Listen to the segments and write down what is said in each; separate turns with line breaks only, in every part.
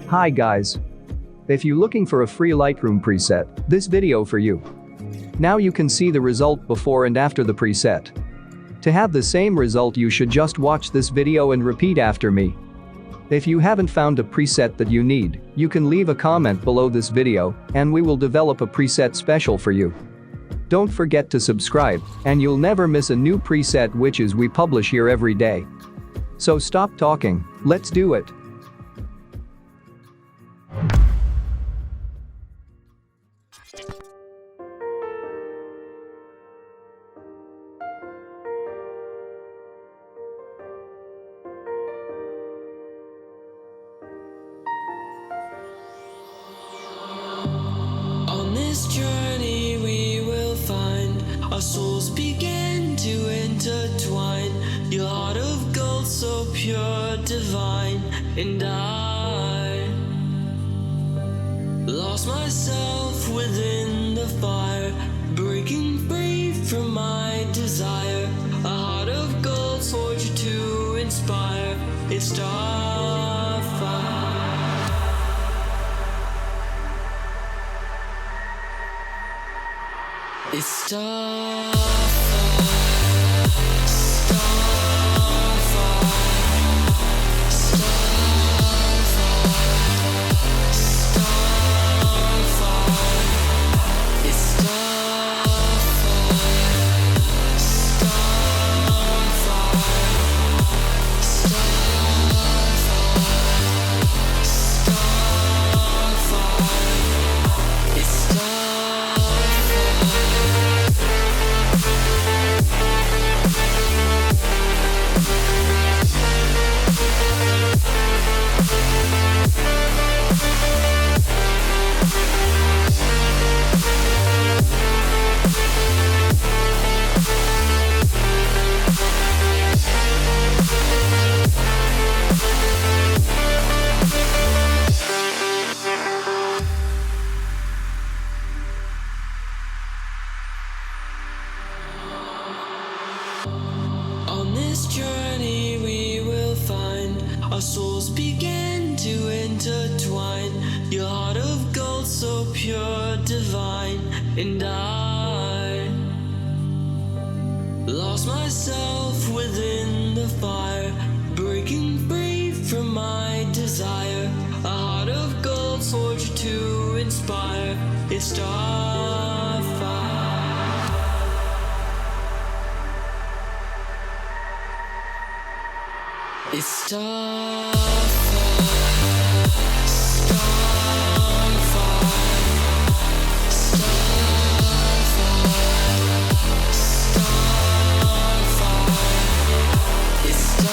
Hi guys. If you're looking for a free Lightroom preset, this video for you. Now you can see the result before and after the preset. To have the same result you should just watch this video and repeat after me. If you haven't found a preset that you need, you can leave a comment below this video and we will develop a preset special for you. Don't forget to subscribe and you'll never miss a new preset which is we publish here every day. So stop talking, let's do it.
On this journey we will find our souls begin to intertwine. Your heart of gold so pure, divine. And I lost myself within the fire, breaking free from my desire. A heart of gold forged to inspire. It's starfire. It's starfire, starfire, starfire, starfire. It's starfire, starfire, starfire, starfire. It's On this journey we will find our souls begin to intertwine. Your heart of gold so pure, divine. And I lost myself within the fire, breaking free from my desire. A heart of gold forged to inspire. It's starfire. It's starfire, starfire, starfire, starfire. It's starfire, starfire,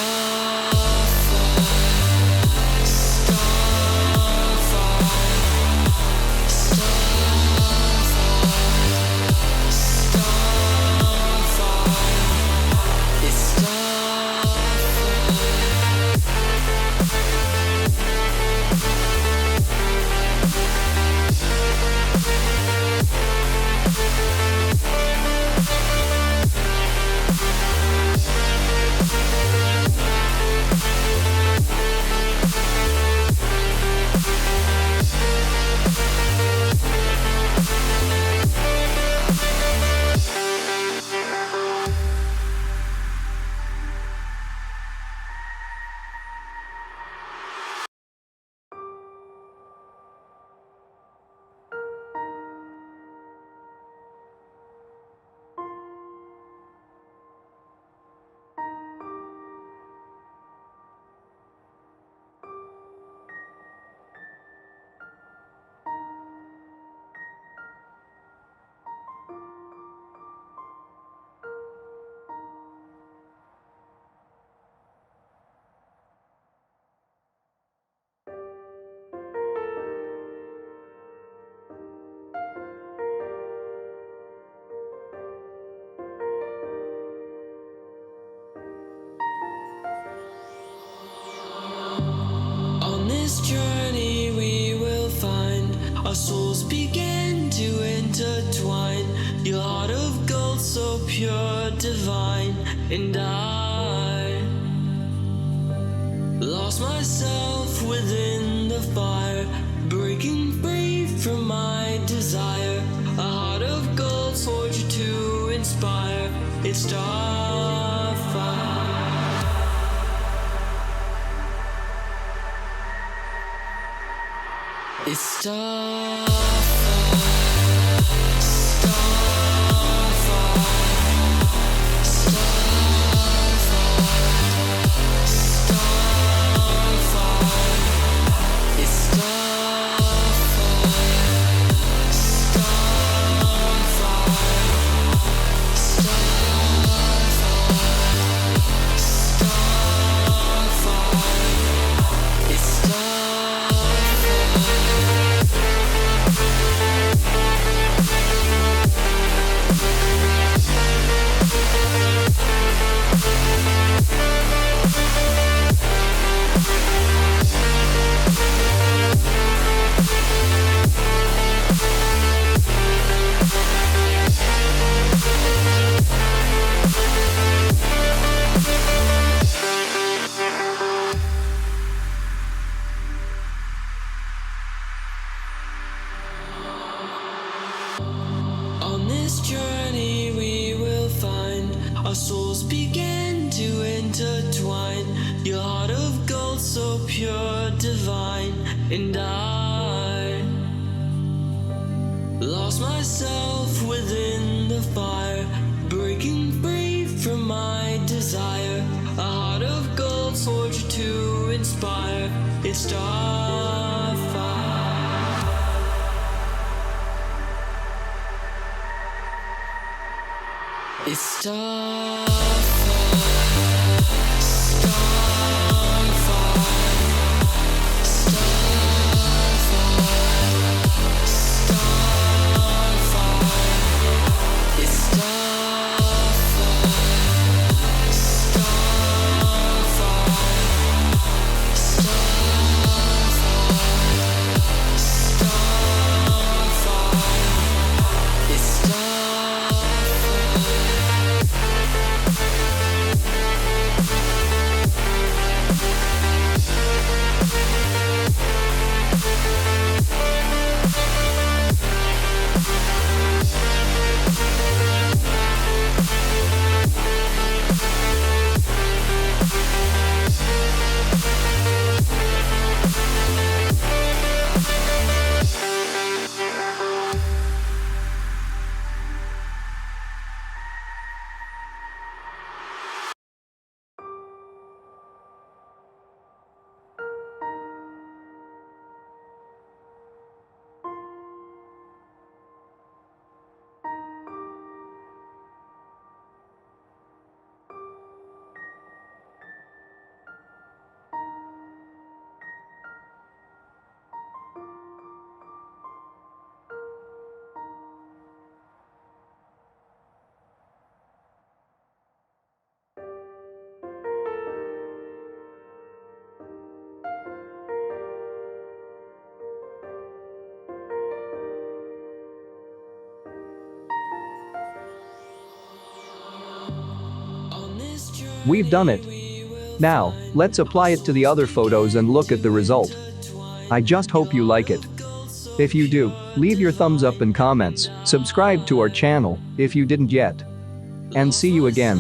starfire, starfire. It's On this journey we will find our souls begin to intertwine. Your heart of gold so pure, divine. And I lost Lost myself within the fire, breaking free from my desire. A heart of gold, soldier to inspire. It's starfire. It's starfire. On this journey we will find our souls begin to intertwine. Your heart of gold, so pure, divine. And I lost myself within the fire, breaking free from my desire. A heart of gold, soldier to inspire. It's starfire. It's starfire, starfire, starfire, starfire. It's starfire, starfire, starfire, starfire. It's
We've done it. Now, let's apply it to the other photos and look at the result. I just hope you like it. If you do, leave your thumbs up and comments, subscribe to our channel if you didn't yet. And see you again.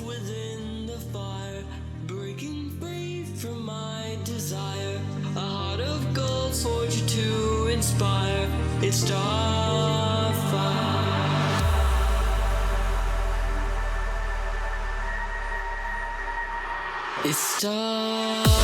within the fire, breaking free from my desire. A heart of gold, soldier to inspire. It's starfire. It's starfire.